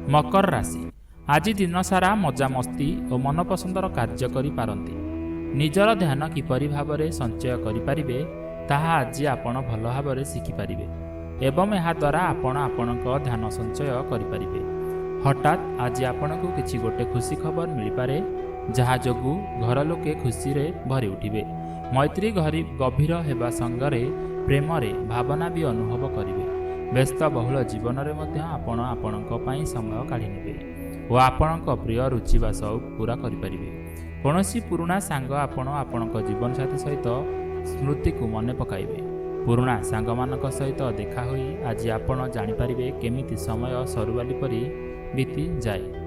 मकर राशि आज दिन सारा मजामस्ती और मनपसंदर कार्य करिपारंती। निजर ध्यान किपरि भाबरे संचय करिपारिबे ताहा आज आपण भल भाबरे शिखिपारिबे एवं ଏହା द्वारा आपण आपणक ध्यान संचय करिपारिबे। हठात आज आपणको किछि गोटे खुशी खबर मिलिपारे जहा जोगु घर लोके खुशी रे भरी उठिबे। मैत्री गभीर हेबा संगरे प्रेम रे भावना भी अनुभव करिवे। व्यस्त बहुल जीवन रे मध्य आपण आपणक पई समय काढी नेबे और आपणक प्रिय रुचि वा शौक पूरा करिपारिबे। कोनोसी पुराना सांग आपण आपणक जीवन साथी सहित स्मृति को मने पकाइबे। पुराना सांग मानक सहित देखा होई आज आपण जानि पारिबे केमिति समय सरुवाली परी बीती जाए।